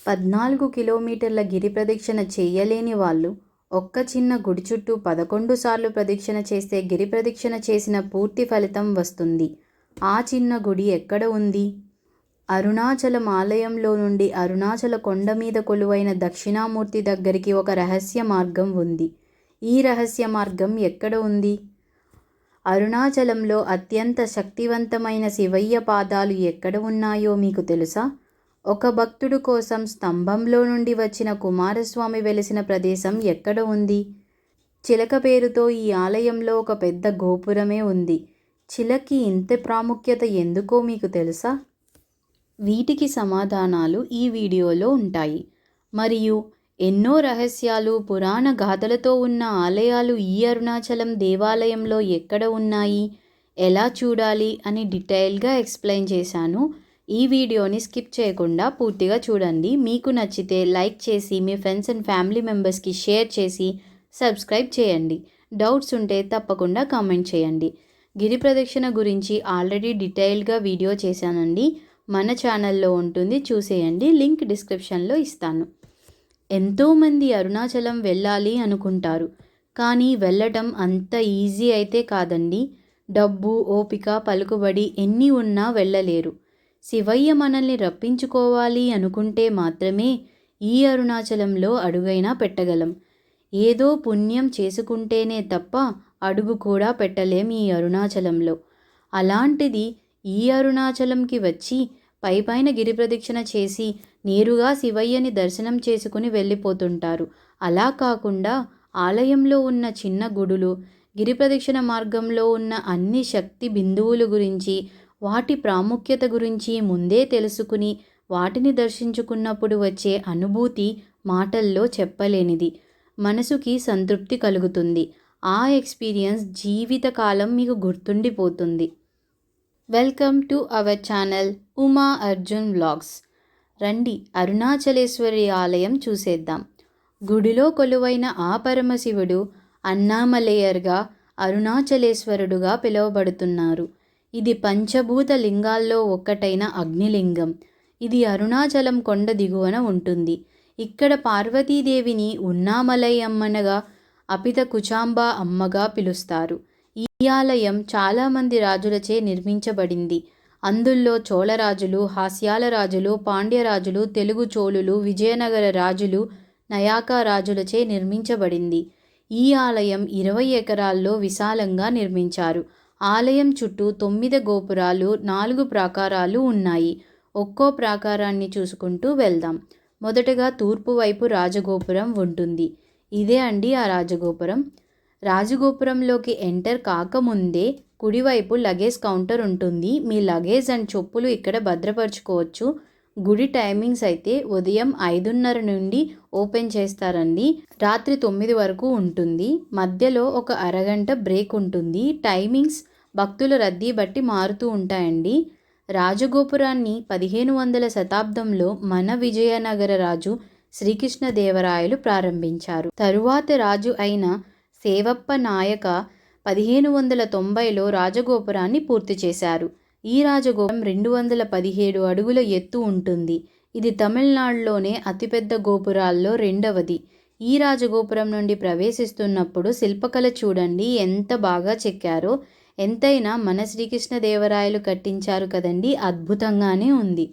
14 కిలోమీటర్ల గిరి ప్రదక్షిణ చెయ్యలేని వాళ్ళు ఒక్క చిన్న గుడి చుట్టూ 11 సార్లు ప్రదక్షిణ చేస్తే గిరి ప్రదక్షిణ చేసిన పూర్తి ఫలితం వస్తుంది. ఆ చిన్న గుడి ఎక్కడ ఉంది? అరుణాచలం ఆలయంలో నుండి అరుణాచల కొండ మీద కొలువైన దక్షిణామూర్తి దగ్గరికి ఒక రహస్య మార్గం ఉంది. ఈ రహస్య మార్గం ఎక్కడ ఉంది? అరుణాచలంలో అత్యంత శక్తివంతమైన శివయ్య పాదాలు ఎక్కడ ఉన్నాయో మీకు తెలుసా? ఒక భక్తుడు కోసం స్తంభంలో నుండి వచ్చిన కుమారస్వామి వెలిసిన ప్రదేశం ఎక్కడ ఉంది? చిలక పేరుతో ఈ ఆలయంలో ఒక పెద్ద గోపురమే ఉంది. చిలకి ఇంత ప్రాముఖ్యత ఎందుకో మీకు తెలుసా? వీటికి సమాధానాలు ఈ వీడియోలో ఉంటాయి. మరియు ఎన్నో రహస్యాలు, పురాణ గాథలతో ఉన్న ఆలయాలు ఈ అరుణాచలం దేవాలయంలో ఎక్కడ ఉన్నాయి, ఎలా చూడాలి అని డీటెయిల్గా ఎక్స్ప్లెయిన్ చేశాను. ఈ వీడియోని స్కిప్ చేయకుండా పూర్తిగా చూడండి. మీకు నచ్చితే లైక్ చేసి మీ ఫ్రెండ్స్ అండ్ ఫ్యామిలీ మెంబర్స్కి షేర్ చేసి సబ్స్క్రైబ్ చేయండి. డౌట్స్ ఉంటే తప్పకుండా కామెంట్ చేయండి. గిరి ప్రదక్షిణ గురించి ఆల్రెడీ డీటెయిల్గా వీడియో చేశానండి. మన ఛానల్లో ఉంటుంది, చూసేయండి. లింక్ డిస్క్రిప్షన్లో ఇస్తాను. ఎంతోమంది అరుణాచలం వెళ్ళాలి అనుకుంటారు, కానీ వెళ్ళటం అంత ఈజీ అయితే కాదండి. డబ్బు, ఓపిక, పలుకుబడి ఎన్ని ఉన్నా వెళ్ళలేరు. శివయ్య మనల్ని రప్పించుకోవాలి అనుకుంటే మాత్రమే ఈ అరుణాచలంలో అడుగైనా పెట్టగలం. ఏదో పుణ్యం చేసుకుంటేనే తప్ప అడుగు కూడా పెట్టలేం ఈ అరుణాచలంలో. అలాంటిది ఈ అరుణాచలంకి వచ్చి పైపైన గిరి ప్రదక్షిణ చేసి నేరుగా శివయ్యని దర్శనం చేసుకుని వెళ్ళిపోతుంటారు. అలా కాకుండా ఆలయంలో ఉన్న చిన్న గుడులు, గిరి ప్రదక్షిణ మార్గంలో ఉన్న అన్ని శక్తి బిందువుల గురించి, వాటి ప్రాముఖ్యత గురించి ముందే తెలుసుకుని వాటిని దర్శించుకున్నప్పుడు వచ్చే అనుభూతి మాటల్లో చెప్పలేనిది. మనసుకి సంతృప్తి కలుగుతుంది. ఆ ఎక్స్పీరియన్స్ జీవితకాలం మీకు గుర్తుండిపోతుంది. Welcome to our channel Uma Arjun vlogs. రండి అరుణాచలేశ్వరి ఆలయం చూసేద్దాం. గుడిలో కొలువైన ఆ పరమశివుడు అన్నామలేయర్గా, అరుణాచలేశ్వరుడుగా పిలువబడుతున్నారు. ఇది పంచభూత లింగాల్లో ఒక్కటైన అగ్నిలింగం. ఇది అరుణాచలం కొండ దిగువన ఉంటుంది. ఇక్కడ పార్వతీదేవిని ఉన్నామలై అమ్మనగా, అపిత కుచాంబ అమ్మగా పిలుస్తారు. ఈ ఆలయం చాలామంది రాజులచే నిర్మించబడింది. అందులో చోళరాజులు, హాస్యాల రాజులు, పాండ్యరాజులు, తెలుగు చోళులు, విజయనగర రాజులు, నయాక రాజులచే నిర్మించబడింది. ఈ ఆలయం 20 ఎకరాల్లో విశాలంగా నిర్మించారు. ఆలయం చుట్టూ 9 గోపురాలు, 4 ప్రాకారాలు ఉన్నాయి. ఒక్కో ప్రాకారాన్ని చూసుకుంటూ వెళ్దాం. మొదటగా తూర్పు వైపు రాజగోపురం ఉంటుంది. ఇదే అండి ఆ రాజగోపురం. రాజగోపురంలోకి ఎంటర్ కాకముందే కుడివైపు లగేజ్ కౌంటర్ ఉంటుంది. మీ లగేజ్ అండ్ చెప్పులు ఇక్కడ భద్రపరచుకోవచ్చు. గుడి టైమింగ్స్ అయితే ఉదయం 5:30 నుండి ఓపెన్ చేస్తారండి. రాత్రి 9 వరకు ఉంటుంది. మధ్యలో ఒక అరగంట బ్రేక్ ఉంటుంది. టైమింగ్స్ భక్తుల రద్దీ బట్టి మారుతూ ఉంటాయండి. రాజగోపురాన్ని 1500 శతాబ్దంలో మన విజయనగర రాజు శ్రీకృష్ణదేవరాయలు ప్రారంభించారు. తరువాత రాజు అయిన సేవప్ప నాయక 1590లో రాజగోపురాన్ని పూర్తి చేశారు. ఈ రాజగోపురం 217 అడుగుల ఎత్తు ఉంటుంది. ఇది తమిళనాడులోనే అతిపెద్ద గోపురాల్లో రెండవది. ఈ రాజగోపురం నుండి ప్రవేశిస్తున్నప్పుడు శిల్పకళ చూడండి ఎంత బాగా చెక్కారో. ఎంతైనా మన శ్రీకృష్ణదేవరాయలు కట్టించారు కదండి, అద్భుతంగానే ఉంది.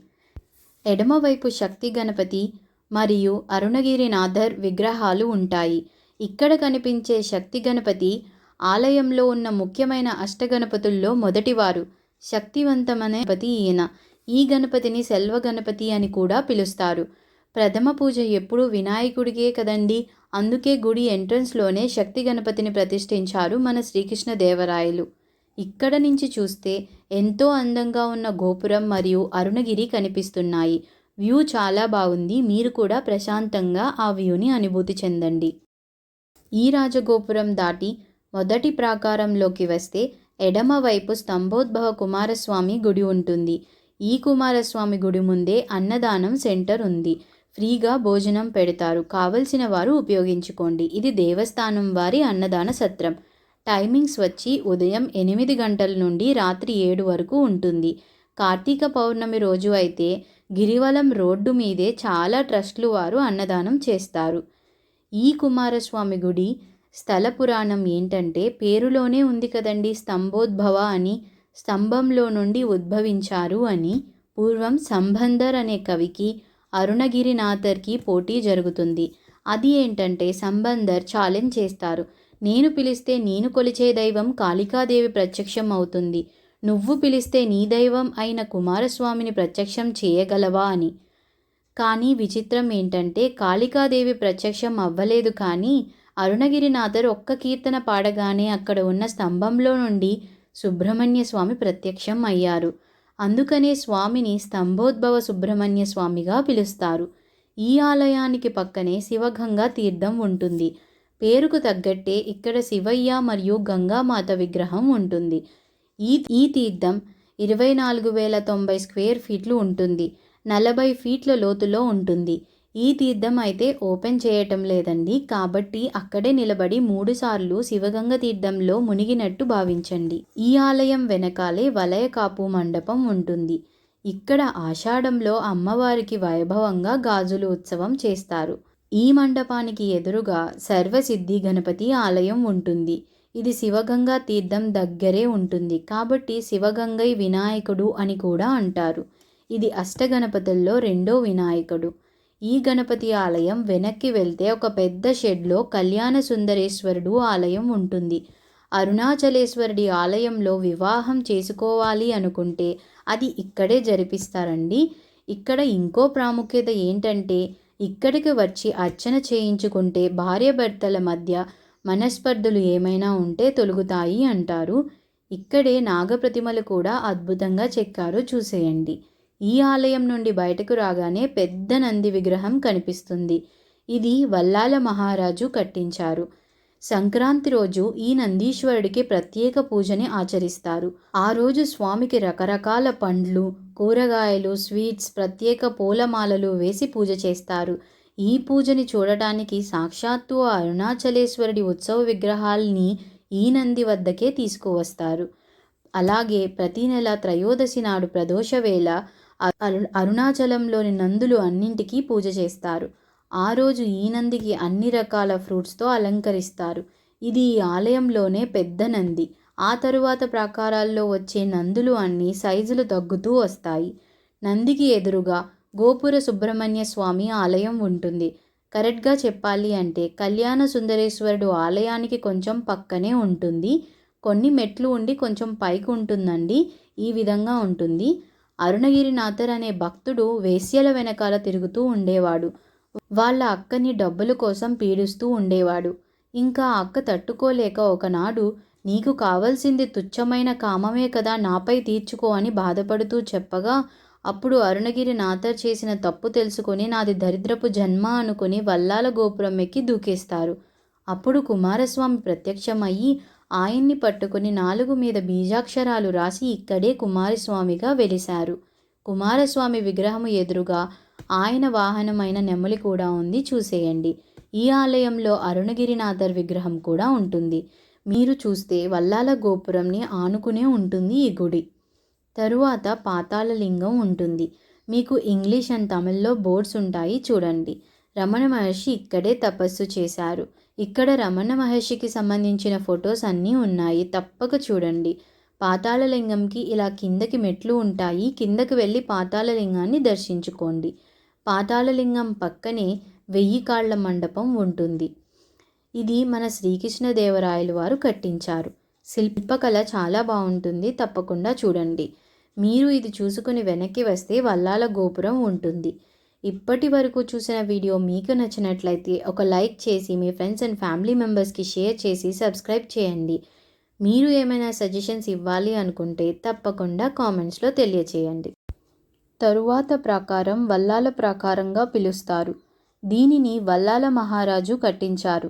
ఎడమవైపు శక్తి గణపతి మరియు అరుణగిరినాథర్ విగ్రహాలు ఉంటాయి. ఇక్కడ కనిపించే శక్తి గణపతి ఆలయంలో ఉన్న ముఖ్యమైన అష్టగణపతుల్లో మొదటివారు. శక్తివంతమైన గణపతి ఈయన. ఈ గణపతిని సెల్వ గణపతి అని కూడా పిలుస్తారు. ప్రథమ పూజ ఎప్పుడూ వినాయకుడికే కదండి. అందుకే గుడి ఎంట్రన్స్లోనే శక్తి గణపతిని ప్రతిష్ఠించారు మన శ్రీకృష్ణదేవరాయలు. ఇక్కడ నుంచి చూస్తే ఎంతో అందంగా ఉన్న గోపురం మరియు అరుణగిరి కనిపిస్తున్నాయి. వ్యూ చాలా బాగుంది. మీరు కూడా ప్రశాంతంగా ఆ వ్యూని అనుభూతి చెందండి. ఈ రాజగోపురం దాటి మొదటి ప్రాకారంలోకి వస్తే ఎడమవైపు స్తంభోద్భవ కుమారస్వామి గుడి ఉంటుంది. ఈ కుమారస్వామి గుడి ముందే అన్నదానం సెంటర్ ఉంది. ఫ్రీగా భోజనం పెడతారు. కావలసిన వారు ఉపయోగించుకోండి. ఇది దేవస్థానం వారి అన్నదాన సత్రం. టైమింగ్స్ వచ్చి ఉదయం 8 గంటల నుండి రాత్రి 7 వరకు ఉంటుంది. కార్తీక పౌర్ణమి రోజు అయితే గిరివలం రోడ్డు మీదే చాలా ట్రస్టులు వారు అన్నదానం చేస్తారు. ఈ కుమారస్వామి గుడి స్థల పురాణం ఏంటంటే, పేరులోనే ఉంది కదండి స్తంభోద్భవ అని, స్తంభంలో నుండి ఉద్భవించారు అని. పూర్వం సంబందర్ అనే కవికి అరుణగిరినాథర్కి పోటీ జరుగుతుంది. అది ఏంటంటే, సంబందర్ ఛాలెంజ్ చేస్తారు, నేను పిలిస్తే నేను కొలిచే దైవం కాళికాదేవి ప్రత్యక్షం అవుతుంది, నువ్వు పిలిస్తే నీ దైవం అయిన కుమారస్వామిని ప్రత్యక్షం చేయగలవా అని. కానీ విచిత్రం ఏంటంటే, కాళికాదేవి ప్రత్యక్షం అవ్వలేదు. కానీ అరుణగిరినాథర్ ఒక్క కీర్తన పాడగానే అక్కడ ఉన్న స్తంభంలో నుండి సుబ్రహ్మణ్య స్వామి ప్రత్యక్షం అయ్యారు. అందుకనే స్వామిని స్తంభోద్భవ సుబ్రహ్మణ్య స్వామిగా పిలుస్తారు. ఈ ఆలయానికి పక్కనే శివగంగా తీర్థం ఉంటుంది. పేరుకు తగ్గట్టే ఇక్కడ శివయ్య మరియు గంగామాత విగ్రహం ఉంటుంది. ఈ తీర్థం 24,090 స్క్వేర్ ఫీట్లు ఉంటుంది. 40 ఫీట్ల లోతులో ఉంటుంది. ఈ తీర్థం అయితే ఓపెన్ చేయటం లేదండి. కాబట్టి అక్కడే నిలబడి 3 సార్లు శివగంగ తీర్థంలో మునిగినట్టు భావించండి. ఈ ఆలయం వెనకాలే వలయకాపు మండపం ఉంటుంది. ఇక్కడ ఆషాఢంలో అమ్మవారికి వైభవంగా గాజులు ఉత్సవం చేస్తారు. ఈ మండపానికి ఎదురుగా సర్వసిద్ధి గణపతి ఆలయం ఉంటుంది. ఇది శివగంగా తీర్థం దగ్గరే ఉంటుంది కాబట్టి శివగంగై వినాయకుడు అని కూడా అంటారు. ఇది అష్టగణపతుల్లో రెండో వినాయకుడు. ఈ గణపతి ఆలయం వెనక్కి వెళ్తే ఒక పెద్ద షెడ్లో కళ్యాణ సుందరేశ్వరుడు ఆలయం ఉంటుంది. అరుణాచలేశ్వరుడి ఆలయంలో వివాహం చేసుకోవాలి అనుకుంటే అది ఇక్కడే జరిపిస్తారండి. ఇక్కడ ఇంకో ప్రాముఖ్యత ఏంటంటే, ఇక్కడికి వచ్చి అర్చన చేయించుకుంటే భార్యాభర్తల మధ్య మనస్పర్ధలు ఏమైనా ఉంటే తొలగుతాయి అంటారు. ఇక్కడే నాగప్రతిమలు కూడా అద్భుతంగా చెక్కారు, చూసేయండి. ఈ ఆలయం నుండి బయటకు రాగానే పెద్ద నంది విగ్రహం కనిపిస్తుంది. ఇది వల్లాల మహారాజు కట్టించారు. సంక్రాంతి రోజు ఈ నందీశ్వరుడికి ప్రత్యేక పూజని ఆచరిస్తారు. ఆ రోజు స్వామికి రకరకాల పండ్లు, కూరగాయలు, స్వీట్స్, ప్రత్యేక పూలమాలలు వేసి పూజ చేస్తారు. ఈ పూజని చూడటానికి సాక్షాత్తు అరుణాచలేశ్వరుడి ఉత్సవ విగ్రహాల్ని ఈ నంది వద్దకే తీసుకువస్తారు. అలాగే ప్రతి నెల త్రయోదశి నాడు ప్రదోష వేళ అరుణాచలంలోని నందులు అన్నింటికీ పూజ చేస్తారు. ఆ రోజు ఈ నందికి అన్ని రకాల ఫ్రూట్స్తో అలంకరిస్తారు. ఇది ఈ ఆలయంలోనే పెద్ద నంది. ఆ తరువాత ప్రాకారాల్లో వచ్చే నందులు అన్ని సైజులు తగ్గుతూ వస్తాయి. నందికి ఎదురుగా గోపుర సుబ్రహ్మణ్య స్వామి ఆలయం ఉంటుంది. కరెక్ట్గా చెప్పాలి అంటే కళ్యాణ సుందరేశ్వరుడు ఆలయానికి కొంచెం పక్కనే ఉంటుంది. కొన్ని మెట్లు ఉండి కొంచెం పైకి ఉంటుందండి. ఈ విధంగా ఉంటుంది. అరుణగిరినాథర్ అనే భక్తుడు వేశ్యల వెనకాల తిరుగుతూ ఉండేవాడు. వాళ్ళ అక్కని డబ్బుల కోసం పీడిస్తూ ఉండేవాడు. ఇంకా అక్క తట్టుకోలేక ఒకనాడు, నీకు కావలసింది తుచ్చమైన కామమే కదా, నాపై తీర్చుకో అని బాధపడుతూ చెప్పగా, అప్పుడు అరుణగిరినాథర్ చేసిన తప్పు తెలుసుకొని నాది దరిద్రపు జన్మ అనుకుని వల్లాల గోపురం ఎక్కి దూకేస్తారు. అప్పుడు కుమారస్వామి ప్రత్యక్షమయ్యి ఆయన్ని పట్టుకుని 4 మీద బీజాక్షరాలు రాసి ఇక్కడే కుమారస్వామిగా వెలిశారు. కుమారస్వామి విగ్రహము ఎదురుగా ఆయన వాహనమైన నెమలి కూడా ఉంది, చూసేయండి. ఈ ఆలయంలో అరుణగిరినాథర్ విగ్రహం కూడా ఉంటుంది. మీరు చూస్తే వల్లాల గోపురంని ఆనుకునే ఉంటుంది ఈ గుడి. తరువాత పాతాళలింగం ఉంటుంది. మీకు ఇంగ్లీష్ అండ్ తమిళ్లో బోర్డ్స్ ఉంటాయి, చూడండి. రమణ మహర్షి ఇక్కడే తపస్సు చేశారు. ఇక్కడ రమణ మహర్షికి సంబంధించిన ఫొటోస్ అన్నీ ఉన్నాయి, తప్పక చూడండి. పాతాళలింగంకి ఇలా కిందకి మెట్లు ఉంటాయి. కిందకి వెళ్ళి పాతాళలింగాన్ని దర్శించుకోండి. పాతాళలింగం పక్కనే 1000 కాళ్ల మండపం ఉంటుంది. ఇది మన శ్రీకృష్ణదేవరాయలు వారు కట్టించారు. శిల్పకళ చాలా బాగుంటుంది, తప్పకుండా చూడండి. మీరు ఇది చూసుకుని వెనక్కి వస్తే వల్లాల గోపురం ఉంటుంది. ఇప్పటి వరకు చూసిన వీడియో మీకు నచ్చినట్లయితే ఒక లైక్ చేసి మీ ఫ్రెండ్స్ అండ్ ఫ్యామిలీ మెంబర్స్కి షేర్ చేసి సబ్స్క్రైబ్ చేయండి. మీరు ఏమైనా సజెషన్స్ ఇవ్వాలి అనుకుంటే తప్పకుండా కామెంట్స్లో తెలియచేయండి. తరువాత ప్రాకారం వల్లాల ప్రాకారంగా పిలుస్తారు. దీనిని వల్లాల మహారాజు కట్టించారు.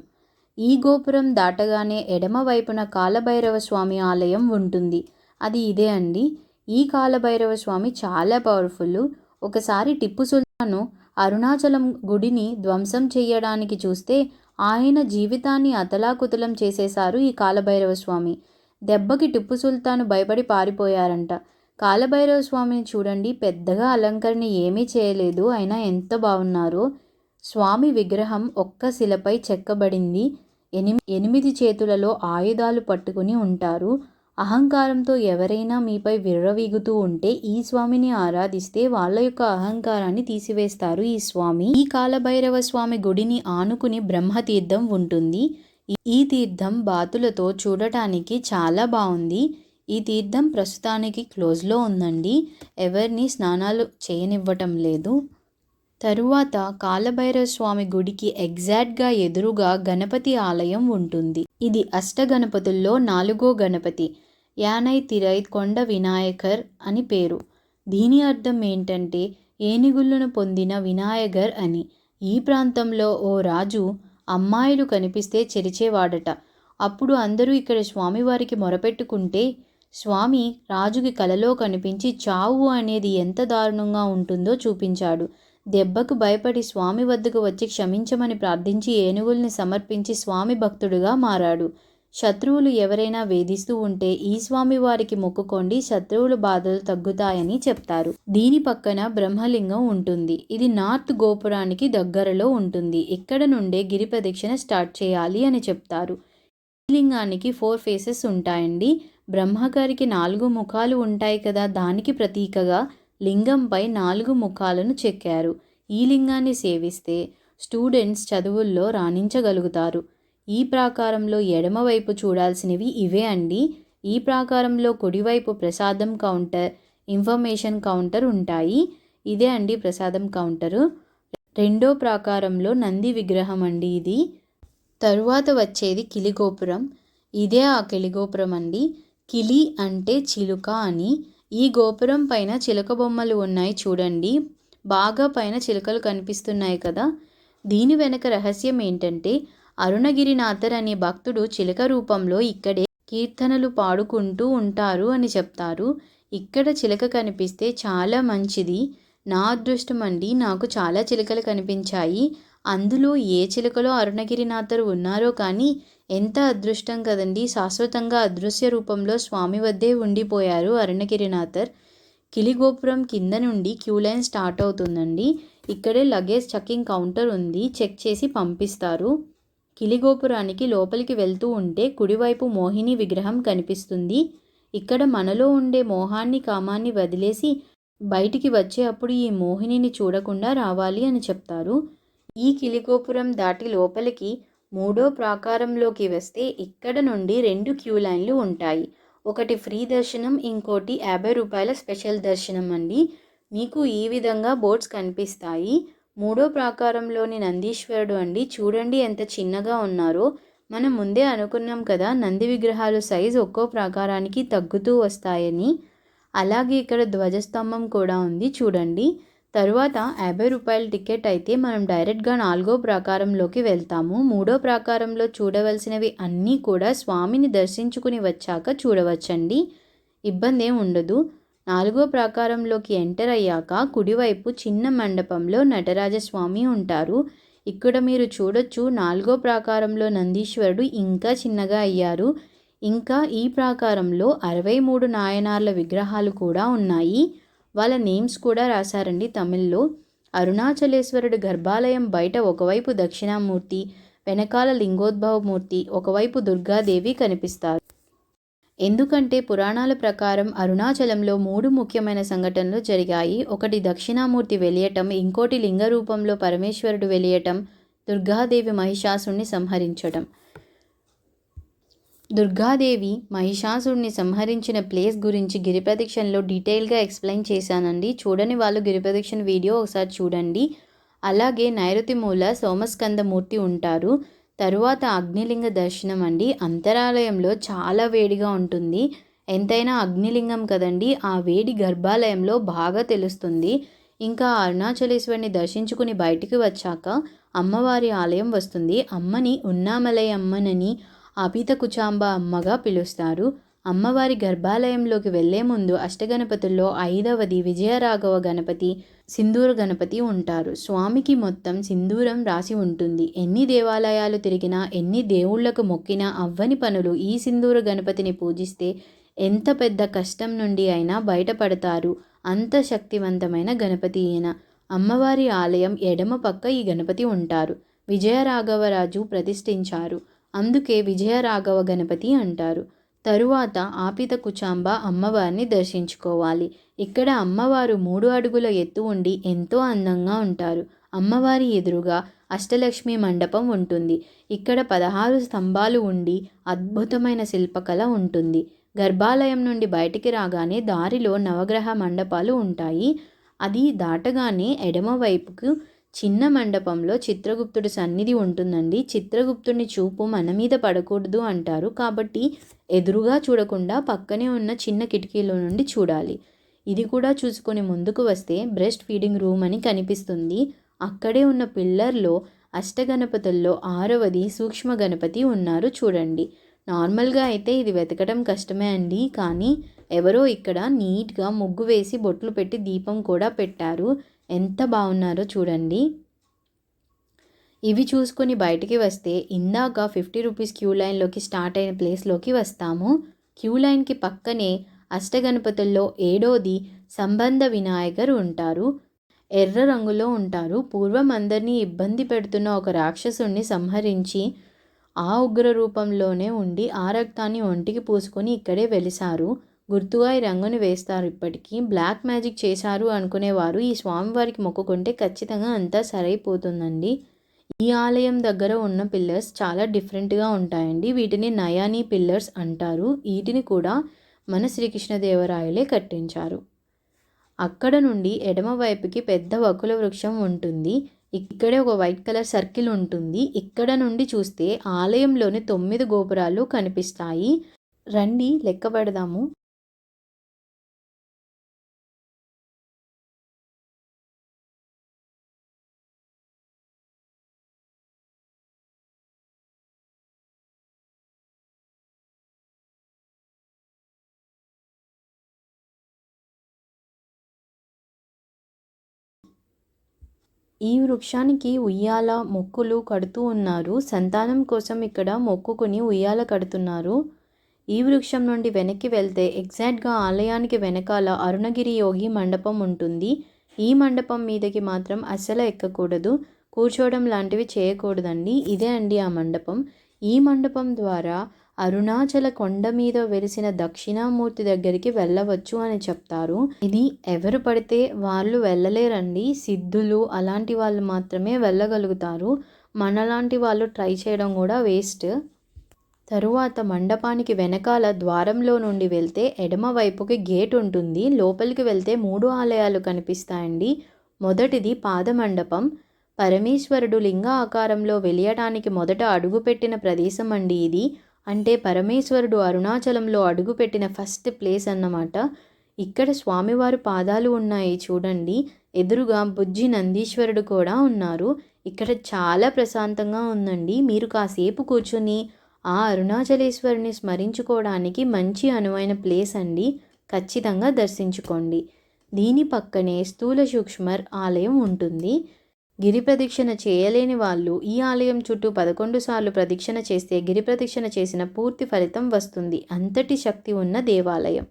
ఈ గోపురం దాటగానే ఎడమ వైపున కాలభైరవ స్వామి ఆలయం ఉంటుంది. అది ఇదే అండి. ఈ కాలభైరవ స్వామి చాలా పవర్ఫుల్. ఒకసారి టిప్పు సుల్తాను అరుణాచలం గుడిని ధ్వంసం చేయడానికి చూస్తే ఆయన జీవితాన్ని అతలాకుతలం చేసేశారు ఈ కాలభైరవ స్వామి. దెబ్బకి టిప్పు సుల్తాను భయపడి పారిపోయారంట. కాలభైరవ స్వామిని చూడండి, పెద్దగా అలంకరణ ఏమీ చేయలేదు, అయినా ఎంత బాగున్నారో. స్వామి విగ్రహం ఒక్క శిలపై చెక్కబడింది. 8 చేతులలో ఆయుధాలు పట్టుకుని ఉంటారు. అహంకారంతో ఎవరైనా మీపై విర్రవీగుతూ ఉంటే ఈ స్వామిని ఆరాధిస్తే వాళ్ళ యొక్క అహంకారాన్ని తీసివేస్తారు ఈ స్వామి. ఈ కాలభైరవ స్వామి గుడిని ఆనుకుని బ్రహ్మతీర్థం ఉంటుంది. ఈ తీర్థం బాతులతో చూడటానికి చాలా బాగుంది. ఈ తీర్థం ప్రస్తుతానికి క్లోజ్లో ఉందండి, ఎవరిని స్నానాలు చేయనివ్వటం లేదు. తరువాత కాలభైరవ స్వామి గుడికి ఎగ్జాక్ట్గా ఎదురుగా గణపతి ఆలయం ఉంటుంది. ఇది అష్టగణపతుల్లో 4వ గణపతి. యానై తిరై కొండ వినాయకర్ అని పేరు. దీని అర్థం ఏంటంటే ఏనుగులను పొందిన వినాయగర్ అని. ఈ ప్రాంతంలో ఓ రాజు అమ్మాయిలు కనిపిస్తే చెరిచేవాడట. అప్పుడు అందరూ ఇక్కడ స్వామివారికి మొరపెట్టుకుంటే స్వామి రాజుకి కలలో కనిపించి చావు అనేది ఎంత దారుణంగా ఉంటుందో చూపించాడు. దెబ్బకు భయపడి స్వామి వద్దకు వచ్చి క్షమించమని ప్రార్థించి ఏనుగుల్ని సమర్పించి స్వామి భక్తుడుగా మారాడు. శత్రువులు ఎవరైనా వేధిస్తూ ఉంటే ఈ స్వామి వారికి మొక్కుకోండి, శత్రువుల బాధలు తగ్గుతాయని చెప్తారు. దీని పక్కన బ్రహ్మలింగం ఉంటుంది. ఇది నార్త్ గోపురానికి దగ్గరలో ఉంటుంది. ఇక్కడ నుండే గిరి ప్రదక్షిణ స్టార్ట్ చేయాలి అని చెప్తారు. ఈ లింగానికి 4 ఫేసెస్ ఉంటాయండి. బ్రహ్మగారికి 4 ముఖాలు ఉంటాయి కదా, దానికి ప్రతీకగా లింగంపై 4 ముఖాలను చెక్కారు. ఈ లింగాన్ని సేవిస్తే స్టూడెంట్స్ చదువుల్లో రాణించగలుగుతారు. ఈ ప్రాకారంలో ఎడమవైపు చూడాల్సినవి ఇవే అండి. ఈ ప్రాకారంలో కుడివైపు ప్రసాదం కౌంటర్, ఇన్ఫర్మేషన్ కౌంటర్ ఉంటాయి. ఇదే అండి ప్రసాదం కౌంటరు. రెండో ప్రాకారంలో నంది విగ్రహం అండి ఇది. తరువాత వచ్చేది కిలిగోపురం. ఇదే ఆ కిలిగోపురం అండి. కిలి అంటే చిలుక అని. ఈ గోపురం పైన చిలుక బొమ్మలు ఉన్నాయి చూడండి, బాగా పైన చిలుకలు కనిపిస్తున్నాయి కదా. దీని వెనక రహస్యం ఏంటంటే అరుణగిరినాథర్ అనే భక్తుడు చిలుక రూపంలో ఇక్కడే కీర్తనలు పాడుకుంటూ ఉంటారు అని చెప్తారు. ఇక్కడ చిలుక కనిపిస్తే చాలా మంచిది. నా అదృష్టం అండి, నాకు చాలా చిలుకలు కనిపించాయి. అందులో ఏ చిలుకలో అరుణగిరినాథర్ ఉన్నారో కానీ ఎంత అదృష్టం కదండి, శాశ్వతంగా అదృశ్య రూపంలో స్వామి వద్దే ఉండిపోయారు అరుణగిరినాథర్. కిలిగోపురం కింద నుండి క్యూ లైన్ స్టార్ట్ అవుతుందండి. ఇక్కడే లగేజ్ చెకింగ్ కౌంటర్ ఉంది, చెక్ చేసి పంపిస్తారు. కిలిగోపురానికి లోపలికి వెళ్తూ ఉంటే కుడివైపు మోహిని విగ్రహం కనిపిస్తుంది. ఇక్కడ మనలో ఉండే మోహాన్ని కామాన్ని వదిలేసి బయటికి వచ్చే అప్పుడు ఈ మోహినిని చూడకుండా రావాలి అని చెప్తారు. ఈ కిలిగోపురం దాటి లోపలికి 3వ ప్రాకారంలోకి వస్తే ఇక్కడ నుండి 2 క్యూ లైన్లు ఉంటాయి. ఒకటి ఫ్రీ దర్శనం, ఇంకోటి 50 రూపాయల స్పెషల్ దర్శనం అండి. మీకు ఈ విధంగా బోర్డ్స్ కనిపిస్తాయి. 3వ ప్రాకారంలోని నందీశ్వరుడు అండి, చూడండి ఎంత చిన్నగా ఉన్నారో. మనం ముందే అనుకున్నాం కదా నంది విగ్రహాలు సైజు ఒక్కో ప్రాకారానికి తగ్గుతూ వస్తాయని. అలాగే ఇక్కడ ధ్వజస్తంభం కూడా ఉంది చూడండి. తరువాత 50 రూపాయల టికెట్ అయితే మనం డైరెక్ట్గా 4వ ప్రాకారంలోకి వెళ్తాము. 3వ ప్రాకారంలో చూడవలసినవి అన్నీ కూడా స్వామిని దర్శించుకుని వచ్చాక చూడవచ్చండి, ఇబ్బంది ఏం ఉండదు. 4వ ప్రాకారంలోకి ఎంటర్ అయ్యాక కుడివైపు చిన్న మండపంలో నటరాజస్వామి ఉంటారు. ఇక్కడ మీరు చూడొచ్చు 4వ ప్రాకారంలో నందీశ్వరుడు ఇంకా చిన్నగా అయ్యారు. ఇంకా ఈ ప్రాకారంలో 63 నాయనార్ల విగ్రహాలు కూడా ఉన్నాయి. వాళ్ళ నేమ్స్ కూడా రాశారండి తమిళ్లో. అరుణాచలేశ్వరుడు గర్భాలయం బయట ఒకవైపు దక్షిణామూర్తి, వెనకాల లింగోద్భవమూర్తి, ఒకవైపు దుర్గాదేవి కనిపిస్తారు. ఎందుకంటే పురాణాల ప్రకారం అరుణాచలంలో 3 ముఖ్యమైన సంఘటనలు జరిగాయి. ఒకటి దక్షిణామూర్తి వెలియటం, ఇంకోటి లింగ రూపంలో పరమేశ్వరుడు వెలియటం, దుర్గాదేవి మహిషాసుని సంహరించడం. దుర్గాదేవి మహిషాసుడిని సంహరించిన ప్లేస్ గురించి గిరిప్రదక్షిణలో డీటెయిల్గా ఎక్స్ప్లెయిన్ చేశానండి. చూడని వాళ్ళు గిరిప్రదక్షిణ వీడియో ఒకసారి చూడండి. అలాగే నైరుతి మూల సోమస్కందమూర్తి ఉంటారు. తరువాత అగ్నిలింగ దర్శనం అండి. అంతరాలయంలో చాలా వేడిగా ఉంటుంది. ఎంతైనా అగ్నిలింగం కదండి, ఆ వేడి గర్భాలయంలో బాగా తెలుస్తుంది. ఇంకా అరుణాచలేశ్వరిని దర్శించుకుని బయటికి వచ్చాక అమ్మవారి ఆలయం వస్తుంది. అమ్మని ఉన్నామలై అమ్మనని, అపిత కుచాంబ అమ్మగా పిలుస్తారు. అమ్మవారి గర్భాలయంలోకి వెళ్లే ముందు అష్టగణపతుల్లో 5వది విజయరాఘవ గణపతి, సింధూర గణపతి ఉంటారు. స్వామికి మొత్తం సింధూరం రాసి ఉంటుంది. ఎన్ని దేవాలయాలు తిరిగినా, ఎన్ని దేవుళ్లకు మొక్కినా అవ్వని పనులు ఈ సింధూర గణపతిని పూజిస్తే ఎంత పెద్ద కష్టం నుండి అయినా బయటపడతారు. అంత శక్తివంతమైన గణపతి ఈయన. అమ్మవారి ఆలయం ఎడమ పక్క ఈ గణపతి ఉంటారు. విజయరాఘవరాజు ప్రతిష్ఠించారు. అందుకే విజయరాఘవ గణపతి అంటారు. తరువాత ఆపిత కుచాంబ అమ్మవారిని దర్శించుకోవాలి. ఇక్కడ అమ్మవారు 3 అడుగుల ఎత్తు ఉండి ఎంతో అందంగా ఉంటారు. అమ్మవారి ఎదురుగా అష్టలక్ష్మి మండపం ఉంటుంది. ఇక్కడ 16 స్తంభాలు ఉండి అద్భుతమైన శిల్పకళ ఉంటుంది. గర్భాలయం నుండి బయటికి రాగానే దారిలో నవగ్రహ మండపాలు ఉంటాయి. అది దాటగానే ఎడమవైపుకు చిన్న మండపంలో చిత్రగుప్తుడి సన్నిధి ఉంటుందండి. చిత్రగుప్తుడిని చూపు మన మీద పడకూడదు అంటారు. కాబట్టి ఎదురుగా చూడకుండా పక్కనే ఉన్న చిన్న కిటికీలో నుండి చూడాలి. ఇది కూడా చూసుకొని ముందుకు వస్తే బ్రెస్ట్ ఫీడింగ్ రూమ్ అని కనిపిస్తుంది. అక్కడే ఉన్న పిల్లర్లో అష్టగణపతుల్లో 6వది సూక్ష్మ గణపతి ఉన్నారు చూడండి. నార్మల్గా అయితే ఇది వెతకడం కష్టమే అండి. కానీ ఎవరో ఇక్కడ నీట్గా ముగ్గు వేసి బొట్లు పెట్టి దీపం కూడా పెట్టారు. ఎంత బాగున్నారో చూడండి. ఇవి చూసుకొని బయటికి వస్తే ఇందాక 50 రూపీస్ క్యూ లైన్లోకి స్టార్ట్ అయిన ప్లేస్లోకి వస్తాము. క్యూ లైన్కి పక్కనే అష్టగణపతుల్లో 7వది సంబంధ వినాయకర్ ఉంటారు. ఎర్ర రంగులో ఉంటారు. పూర్వం అందరినీ ఇబ్బంది పెడుతున్న ఒక రాక్షసుణ్ణి సంహరించి ఆ ఉగ్ర రూపంలోనే ఉండి ఆ రక్తాన్ని ఒంటికి పూసుకొని ఇక్కడే వెలిసారు. గుర్తుగా ఈ రంగుని వేస్తారు ఇప్పటికీ. బ్లాక్ మ్యాజిక్ చేశారు అనుకునేవారు ఈ స్వామివారికి మొక్కుకుంటే ఖచ్చితంగా అంతా సరైపోతుందండి. ఈ ఆలయం దగ్గర ఉన్న పిల్లర్స్ చాలా డిఫరెంట్గా ఉంటాయండి. వీటిని నయాని పిల్లర్స్ అంటారు. వీటిని కూడా మన శ్రీకృష్ణదేవరాయలే కట్టించారు. అక్కడ నుండి ఎడమ వైపుకి పెద్ద వకుల వృక్షం ఉంటుంది. ఇక్కడే ఒక వైట్ కలర్ సర్కిల్ ఉంటుంది. ఇక్కడ నుండి చూస్తే ఆలయంలోని 9 గోపురాలు కనిపిస్తాయి. రండి లెక్క పెడదాము. ఈ వృక్షానికి ఉయ్యాల మొక్కులు కడుతూ ఉన్నారు. సంతానం కోసం ఇక్కడ మొక్కుకుని ఉయ్యాల కడుతున్నారు. ఈ వృక్షం నుండి వెనక్కి వెళ్తే ఎగ్జాక్ట్గా ఆలయానికి వెనకాల అరుణగిరి యోగి మండపం ఉంటుంది. ఈ మండపం మీదకి మాత్రం అస్సలు ఎక్కకూడదు, కూర్చోవడం లాంటివి చేయకూడదండి. ఇదే అండి ఆ మండపం. ఈ మండపం ద్వారా అరుణాచల కొండ మీద వెలిసిన దక్షిణామూర్తి దగ్గరికి వెళ్ళవచ్చు అని చెప్తారు. ఇది ఎవరు పడితే వాళ్ళు వెళ్ళలేరండి. సిద్ధులు అలాంటి వాళ్ళు మాత్రమే వెళ్ళగలుగుతారు. మనలాంటి వాళ్ళు ట్రై చేయడం కూడా వేస్ట్. తరువాత మండపానికి వెనకాల ద్వారంలో నుండి వెళ్తే ఎడమ వైపుకి గేట్ ఉంటుంది. లోపలికి వెళ్తే 3 ఆలయాలు కనిపిస్తాయండి. మొదటిది పాదమండపం. పరమేశ్వరుడు లింగ ఆకారంలో వెలియటానికి మొదట అడుగుపెట్టిన ప్రదేశం అండి ఇది. అంటే పరమేశ్వరుడు అరుణాచలంలో అడుగుపెట్టిన ఫస్ట్ ప్లేస్ అన్నమాట. ఇక్కడ స్వామివారి పాదాలు ఉన్నాయి చూడండి. ఎదురుగా బుజ్జి నందీశ్వరుడు కూడా ఉన్నారు. ఇక్కడ చాలా ప్రశాంతంగా ఉందండి. మీరు కాసేపు కూర్చుని ఆ అరుణాచలేశ్వరుని స్మరించుకోవడానికి మంచి అనువైన ప్లేస్ అండి. ఖచ్చితంగా దర్శించుకోండి. దీని పక్కనే స్థూల సూక్ష్మర్ ఆలయం ఉంటుంది. గిరి ప్రదక్షిణ చేయలేని వాళ్ళు ఈ ఆలయం చుట్టూ 11 సార్లు ప్రదక్షిణ చేస్తే గిరి ప్రదక్షిణ చేసిన పూర్తి ఫలితం వస్తుంది. అంతటి శక్తి ఉన్న దేవాలయం.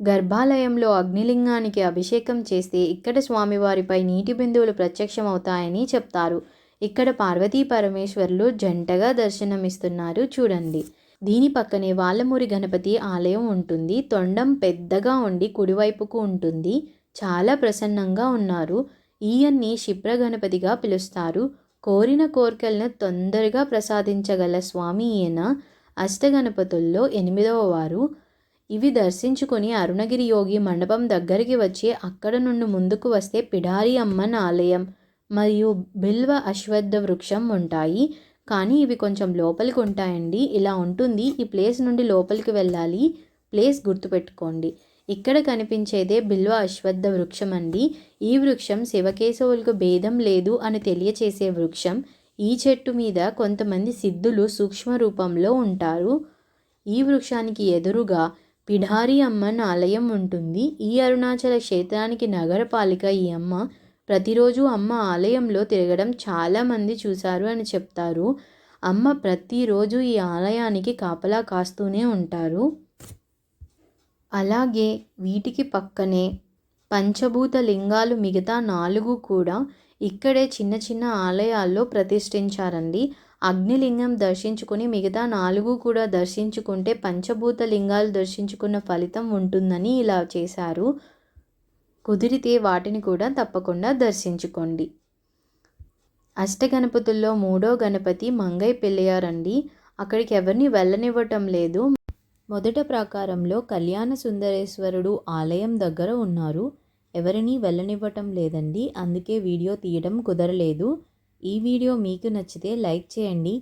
గర్భాలయంలో అగ్నిలింగానికి అభిషేకం చేస్తే ఇక్కడ స్వామివారిపై నీటి బిందువులు ప్రత్యక్షమవుతాయని చెప్తారు. ఇక్కడ పార్వతీ పరమేశ్వరులు జంటగా దర్శనమిస్తున్నారు చూడండి. దీని పక్కనే వాళ్ళమూరి గణపతి ఆలయం ఉంటుంది. తొండం పెద్దగా ఉండి కుడివైపుకు ఉంటుంది. చాలా ప్రసన్నంగా ఉన్నారు. ఈయన్ని క్షిప్ర గణపతిగా పిలుస్తారు. కోరిన కోరికలను తొందరగా ప్రసాదించగల స్వామి ఈయన. అష్టగణపతుల్లో 8వ వారు. ఇవి దర్శించుకొని అరుణగిరి యోగి మండపం దగ్గరికి వచ్చి అక్కడ నుండి ముందుకు వస్తే పిడారి అమ్మన్ ఆలయం మరియు బిల్వ అశ్వత్థ వృక్షం ఉంటాయి. కానీ ఇవి కొంచెం లోపలికి ఉంటాయండి. ఇలా ఉంటుంది. ఈ ప్లేస్ నుండి లోపలికి వెళ్ళాలి. ప్లేస్ గుర్తుపెట్టుకోండి. ఇక్కడ కనిపించేదే బిల్వ అశ్వత్థ వృక్షం అండి. ఈ వృక్షం శివకేశవులకు భేదం లేదు అని తెలియచేసే వృక్షం. ఈ చెట్టు మీద కొంతమంది సిద్ధులు సూక్ష్మ రూపంలో ఉంటారు. ఈ వృక్షానికి ఎదురుగా పిడారి అమ్మన్ ఆలయం ఉంటుంది. ఈ అరుణాచల క్షేత్రానికి నగరపాలిక ఈ అమ్మ. ప్రతిరోజు అమ్మ ఆలయంలో తిరగడం చాలామంది చూశారు అని చెప్తారు. అమ్మ ప్రతిరోజు ఈ ఆలయానికి కాపలా కాస్తూనే ఉంటారు. అలాగే వీటికి పక్కనే పంచభూత లింగాలు మిగతా 4 కూడా ఇక్కడే చిన్న చిన్న ఆలయాల్లో ప్రతిష్ఠించారండి. అగ్నిలింగం దర్శించుకుని మిగతా 4 కూడా దర్శించుకుంటే పంచభూత లింగాలు దర్శించుకున్న ఫలితం ఉంటుందని ఇలా చేశారు. కుదిరితే వాటిని కూడా తప్పకుండా దర్శించుకోండి. అష్టగణపతుల్లో 3వ గణపతి మంగై పిల్లయారండి. అక్కడికి ఎవరిని వెళ్ళనివ్వటం లేదు. మొదట ప్రాకారంలో కళ్యాణ సుందరేశ్వరుడు ఆలయం దగ్గర ఉన్నారు. ఎవరినీ వెళ్ళనివ్వటం లేదండి. అందుకే వీడియో తీయడం కుదరలేదు. ఈ వీడియో మీకు నచ్చితే లైక్ చేయండి.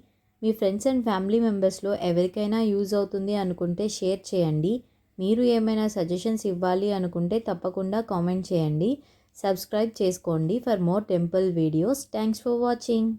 మీ ఫ్రెండ్స్ అండ్ ఫ్యామిలీ మెంబర్స్లో ఎవరికైనా యూజ్ అవుతుంది అనుకుంటే షేర్ చేయండి. మీరు ఏమైనా సజెషన్స్ ఇవ్వాలి అనుకుంటే తప్పకుండా కామెంట్ చేయండి. సబ్స్క్రైబ్ చేసుకోండి for more temple videos. Thanks for watching.